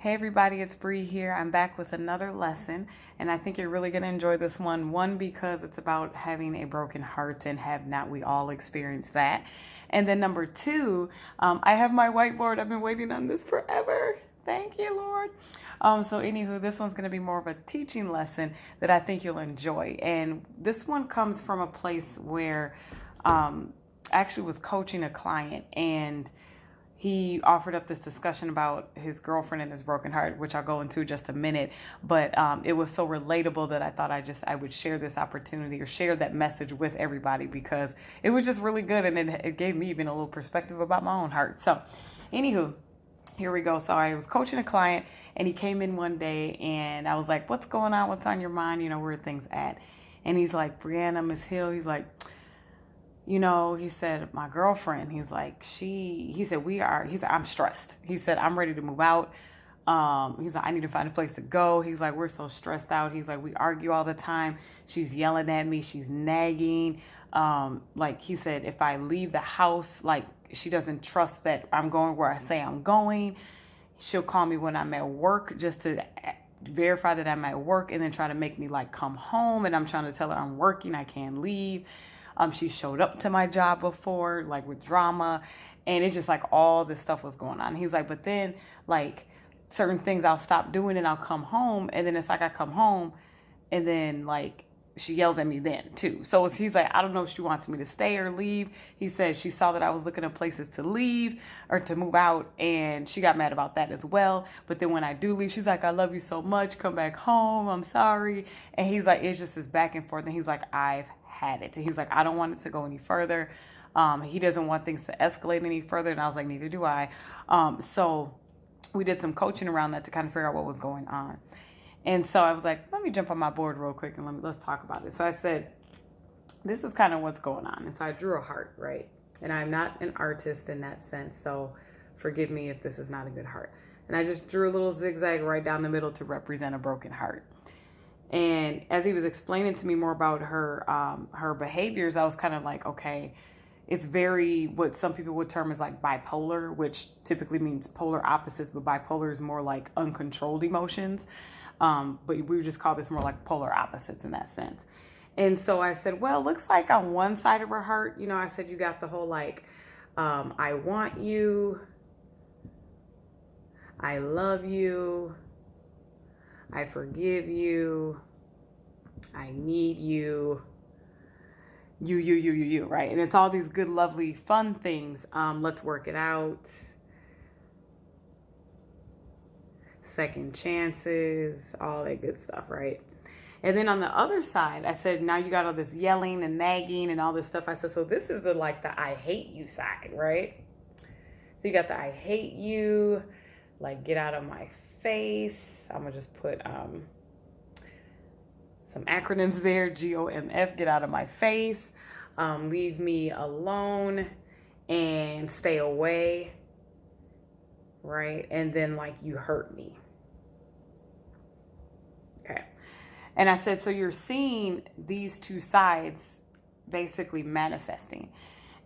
Hey everybody, it's Bree here. I'm back with another lesson, and I think you're really going to enjoy this one. One, because it's about having a broken heart, and have not we all experienced that? And then number two, I have my whiteboard. I've been waiting on this forever. Thank you, Lord. So anywho, this one's going to be more of a teaching lesson that I think you'll enjoy. And this one comes from a place where I actually was coaching a client, and he offered up this discussion about his girlfriend and his broken heart, which I'll go into just a minute. But it was so relatable that I thought I would share this opportunity or share that message with everybody, because it was just really good, and it gave me even a little perspective about my own heart. So anywho, here we go. So I was coaching a client, and he came in one day, and I was like, what's going on? What's on your mind? Where are things at? And he's like, Brianna, Miss Hill, he's like, he said, my girlfriend, he said, I'm stressed. He said, I'm ready to move out. He's like, I need to find a place to go. He's like, we're so stressed out. He's like, we argue all the time. She's yelling at me. She's nagging. He said, if I leave the house, she doesn't trust that I'm going where I say I'm going. She'll call me when I'm at work just to verify that I'm at work, and then try to make me come home. And I'm trying to tell her I'm working. I can't leave. She showed up to my job before, with drama, and it's just all this stuff was going on. He's like, but then certain things I'll stop doing, and I'll come home, and then it's I come home, and then she yells at me then too. So he's like, I don't know if she wants me to stay or leave. He said she saw that I was looking at places to leave or to move out, and she got mad about that as well. But then when I do leave, she's like, I love you so much. Come back home. I'm sorry. And he's like, it's just this back and forth. And he's like, I've had it. He's like, I don't want it to go any further. He doesn't want things to escalate any further. And I was like, neither do I. So we did some coaching around that to kind of figure out what was going on. And so I was like, let me jump on my board real quick and let's talk about it. So I said, this is kind of what's going on. And so I drew a heart, right? And I'm not an artist in that sense, so forgive me if this is not a good heart. And I just drew a little zigzag right down the middle to represent a broken heart. And as he was explaining to me more about her behaviors, I was kind of like, okay, it's very, what some people would term as bipolar, which typically means polar opposites, but bipolar is more uncontrolled emotions. But we would just call this more polar opposites in that sense. And so I said, well, looks like on one side of her heart, I said, you got the whole I want you, I love you, I forgive you, I need you, you, right? And it's all these good, lovely, fun things. Let's work it out. Second chances, all that good stuff, right? And then on the other side, I said, now you got all this yelling and nagging and all this stuff. I said, so this is the I hate you side, right? So you got the I hate you, get out of my face. I'm gonna just put some acronyms there. GOMF, get out of my face. Leave me alone and stay away, right? And then you hurt me. Okay. And I said, so you're seeing these two sides basically manifesting.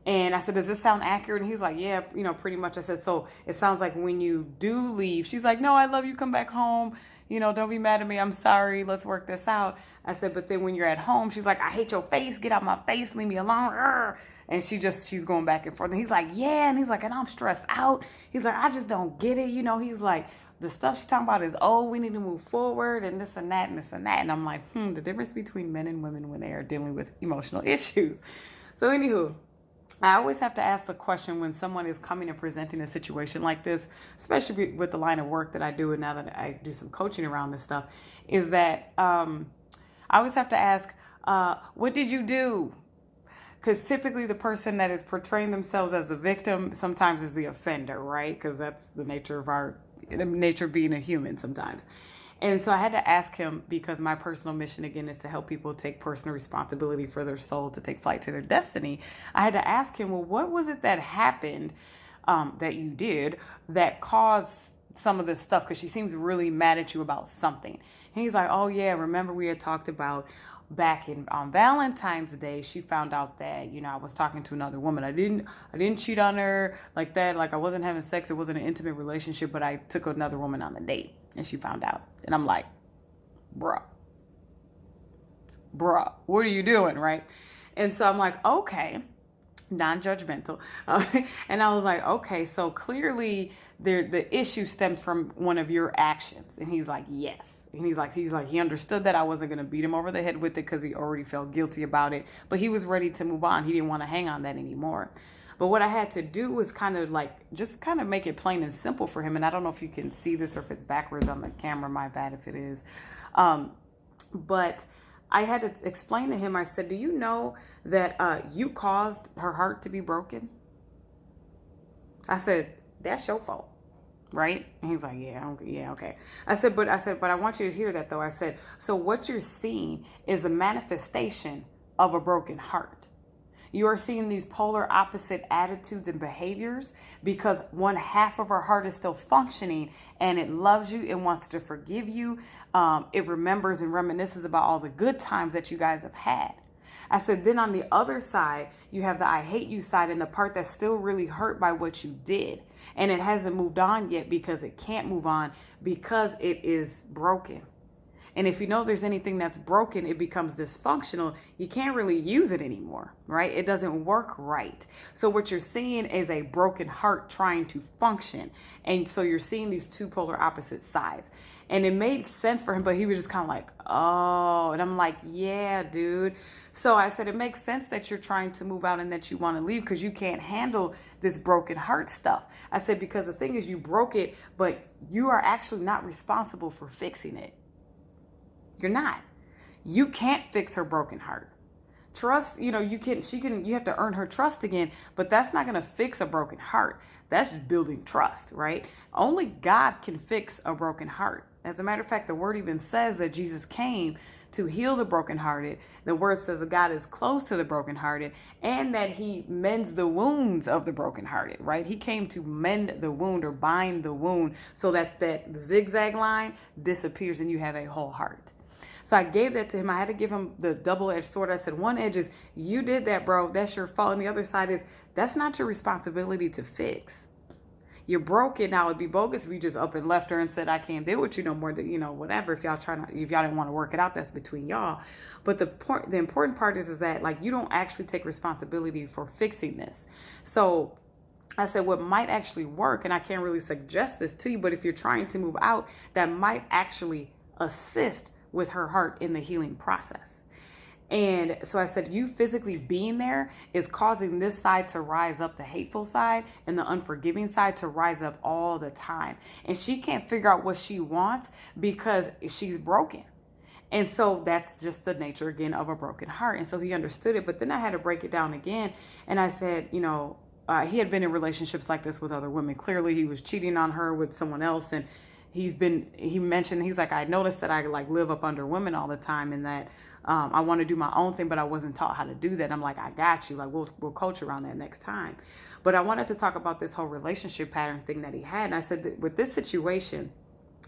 And I said, does this sound accurate? And he's like, yeah, pretty much. I said, so it sounds like when you do leave, she's like, no, I love you. Come back home. Don't be mad at me. I'm sorry. Let's work this out. I said, but then when you're at home, she's like, I hate your face. Get out my face. Leave me alone. Urgh. And she's going back and forth. And he's like, yeah. And he's like, and I'm stressed out. He's like, I just don't get it. He's like, the stuff she's talking about is, oh, we need to move forward and this and that and this and that. And I'm like, the difference between men and women when they are dealing with emotional issues. So anywho, I always have to ask the question when someone is coming and presenting a situation like this, especially with the line of work that I do, and now that I do some coaching around this stuff, is that I always have to ask, what did you do? Because typically the person that is portraying themselves as the victim sometimes is the offender, right? Because that's the nature of being a human sometimes. And so I had to ask him, because my personal mission, again, is to help people take personal responsibility for their soul, to take flight to their destiny. I had to ask him, well, what was it that happened that you did that caused some of this stuff? Because she seems really mad at you about something. And he's like, oh, yeah, remember we had talked about back in on Valentine's Day, she found out that, you know, I was talking to another woman. I didn't cheat on her like that. Like, I wasn't having sex. It wasn't an intimate relationship, but I took another woman on a date, and she found out. And I'm like, bruh, what are you doing, right? And so I'm like, okay, non-judgmental. And I was like, okay, so clearly the issue stems from one of your actions. And he's like, yes. And he's like, he understood that I wasn't going to beat him over the head with it because he already felt guilty about it, but he was ready to move on. He didn't want to hang on that anymore. But what I had to do was kind of make it plain and simple for him. And I don't know if you can see this or if it's backwards on the camera. My bad if it is. But I had to explain to him, I said, do you know that you caused her heart to be broken? I said, that's your fault, right? And he's like, yeah, okay. I said, but I want you to hear that though. I said, so what you're seeing is a manifestation of a broken heart. You are seeing these polar opposite attitudes and behaviors because one half of her heart is still functioning and it loves you and wants to forgive you. It remembers and reminisces about all the good times that you guys have had. I said, then on the other side, you have the I hate you side and the part that's still really hurt by what you did. And it hasn't moved on yet because it can't move on because it is broken. And if you know there's anything that's broken, it becomes dysfunctional. You can't really use it anymore, right? It doesn't work right. So what you're seeing is a broken heart trying to function. And so you're seeing these two polar opposite sides. And it made sense for him, but he was just kind of like, oh, and I'm like, yeah, dude. So I said, it makes sense that you're trying to move out and that you want to leave because you can't handle this broken heart stuff. I said, because the thing is you broke it, but you are actually not responsible for fixing it. You're not. You can't fix her broken heart. Trust, you have to earn her trust again, but that's not going to fix a broken heart. That's just building trust, right? Only God can fix a broken heart. As a matter of fact, the word even says that Jesus came to heal the brokenhearted. The word says that God is close to the brokenhearted and that he mends the wounds of the brokenhearted, right? He came to mend the wound or bind the wound so that that zigzag line disappears and you have a whole heart. So I gave that to him. I had to give him the double-edged sword. I said, one edge is, you did that, bro. That's your fault. And the other side is, that's not your responsibility to fix. You're broken. Now it'd be bogus if you just up and left her and said, I can't deal with you no more. Whatever. If y'all didn't want to work it out, that's between y'all. But the important part is that like, you don't actually take responsibility for fixing this. So I said, what might actually work, and I can't really suggest this to you, but if you're trying to move out, that might actually assist with her heart in the healing process. And so I said, you physically being there is causing this side to rise up, the hateful side, and the unforgiving side to rise up all the time. And she can't figure out what she wants because she's broken. And so that's just the nature again of a broken heart. And so he understood it, but then I had to break it down again. And I said, he had been in relationships like this with other women. Clearly he was cheating on her with someone else. And he mentioned, he's like, I noticed that I like live up under women all the time and that I want to do my own thing, but I wasn't taught how to do that. I'm like, I got you. Like, we'll coach around that next time. But I wanted to talk about this whole relationship pattern thing that he had. And I said that with this situation,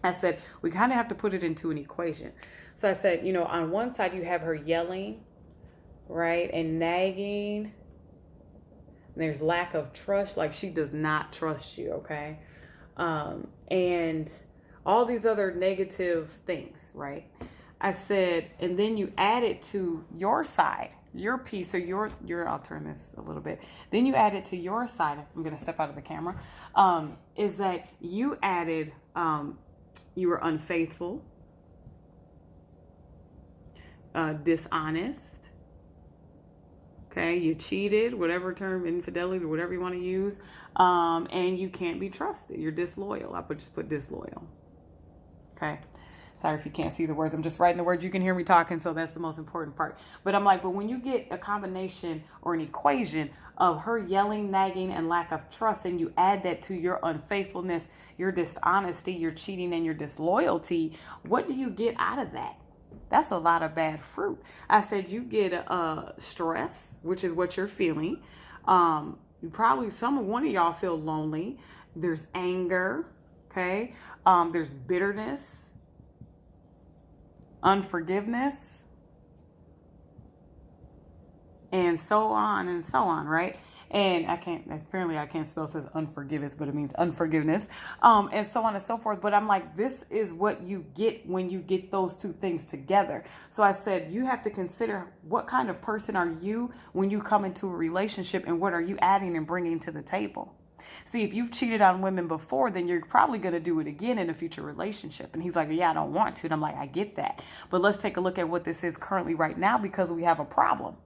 I said, we kind of have to put it into an equation. So I said, on one side you have her yelling, right? And nagging. And there's lack of trust. Like she does not trust you. Okay. And all these other negative things, right? I said, and then you add it to your side, your piece, or I'll turn this a little bit. Then you add it to your side. I'm going to step out of the camera. Is that you added, you were unfaithful, dishonest. Okay. You cheated, whatever term, infidelity, whatever you want to use. And you can't be trusted. You're disloyal. I just put disloyal. Okay. Sorry if you can't see the words. I'm just writing the words. You can hear me talking. So that's the most important part. But I'm like, but when you get a combination or an equation of her yelling, nagging, and lack of trust, and you add that to your unfaithfulness, your dishonesty, your cheating, and your disloyalty, what do you get out of that? That's a lot of bad fruit. I said you get stress, which is what you're feeling. You probably, one of y'all feel lonely. There's anger. Okay. There's bitterness, unforgiveness, and so on and so on, right? And I can't spell, it says unforgiveness, but it means unforgiveness, and so on and so forth. But I'm like, this is what you get when you get those two things together. So I said, you have to consider, what kind of person are you when you come into a relationship, and what are you adding and bringing to the table? See, if you've cheated on women before, then you're probably going to do it again in a future relationship. And he's like, yeah, I don't want to. And I'm like, I get that. But let's take a look at what this is currently right now, because we have a problem.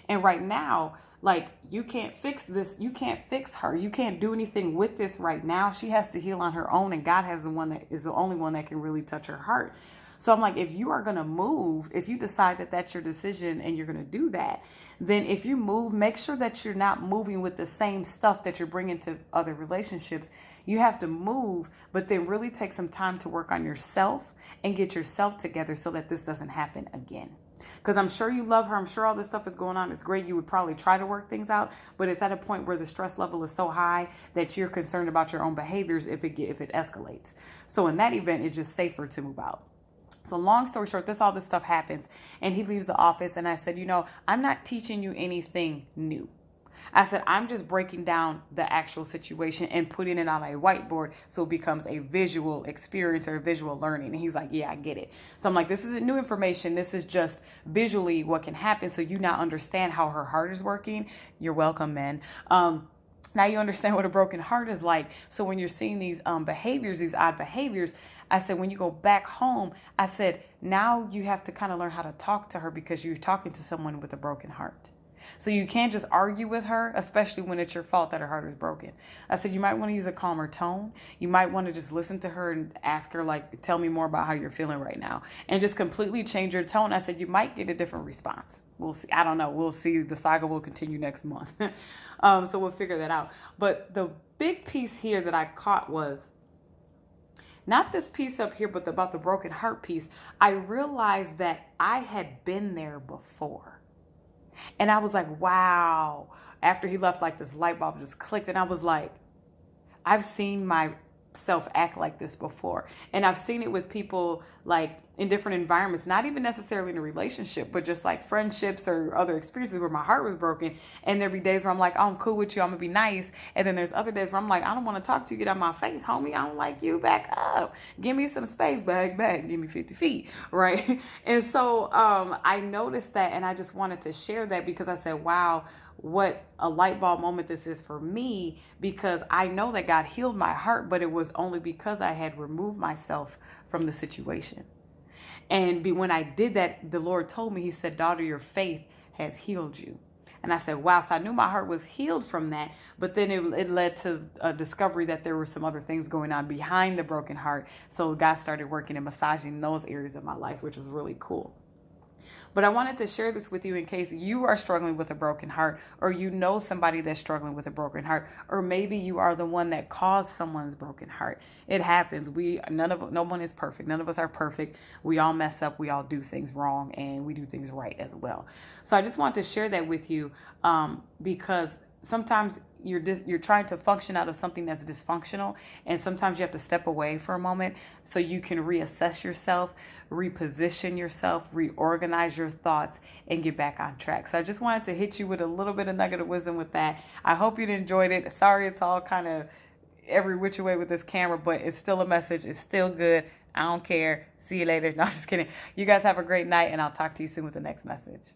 And right now, like, you can't fix this. You can't fix her. You can't do anything with this right now. She has to heal on her own. And God has the only one that can really touch her heart. So I'm like, if you are going to move, if you decide that that's your decision and you're going to do that, then if you move, make sure that you're not moving with the same stuff that you're bringing to other relationships. You have to move, but then really take some time to work on yourself and get yourself together so that this doesn't happen again. Because I'm sure you love her. I'm sure all this stuff is going on. It's great. You would probably try to work things out, but it's at a point where the stress level is so high that you're concerned about your own behaviors if it escalates. So in that event, it's just safer to move out. So long story short, all this stuff happens, and he leaves the office, and I said, I'm not teaching you anything new. I said, I'm just breaking down the actual situation and putting it on a whiteboard so it becomes a visual experience or a visual learning. And he's like, yeah, I get it. So I'm like, this isn't new information. This is just visually what can happen, so you now understand how her heart is working. You're welcome, men. Now you understand what a broken heart is like. So when you're seeing these behaviors, these odd behaviors, I said, when you go back home, I said, now you have to kind of learn how to talk to her, because you're talking to someone with a broken heart. So you can't just argue with her, especially when it's your fault that her heart is broken. I said, you might want to use a calmer tone. You might want to just listen to her and ask her, like, tell me more about how you're feeling right now, and just completely change your tone. I said, you might get a different response. We'll see. I don't know. We'll see. The saga will continue next month. So we'll figure that out. But the big piece here that I caught was not this piece up here, but about the broken heart piece. I realized that I had been there before. And I was like, wow. After he left, like, this light bulb just clicked. And I was like, I've seen myself act like this before. And I've seen it with people, like, in different environments, not even necessarily in a relationship, but just like friendships or other experiences where my heart was broken. And there'd be days where I'm like, oh, I'm cool with you, I'm gonna be nice. And then there's other days where I'm like, I don't want to talk to you, get out my face, homie. I don't like you, back up. Give me some space, back, give me 50 feet, right? And so I noticed that, and I just wanted to share that, because I said, wow, what a light bulb moment this is for me, because I know that God healed my heart, but it was only because I had removed myself from the situation. And when I did that, the Lord told me, he said, daughter, your faith has healed you. And I said, wow. So I knew my heart was healed from that. But then it led to a discovery that there were some other things going on behind the broken heart. So God started working and massaging those areas of my life, which was really cool. But I wanted to share this with you in case you are struggling with a broken heart, or you know somebody that's struggling with a broken heart, or maybe you are the one that caused someone's broken heart. It happens. No one is perfect. None of us are perfect. We all mess up. We all do things wrong, and we do things right as well. So I just want to share that with you, because sometimes you're trying to function out of something that's dysfunctional, and sometimes you have to step away for a moment so you can reassess yourself, reposition yourself, reorganize your thoughts, and get back on track. So I just wanted to hit you with a little bit of nugget of wisdom with that. I hope you enjoyed it. Sorry it's all kind of every which way with this camera, but it's still a message. It's still good. I don't care. See you later. No, I'm just kidding. You guys have a great night, and I'll talk to you soon with the next message.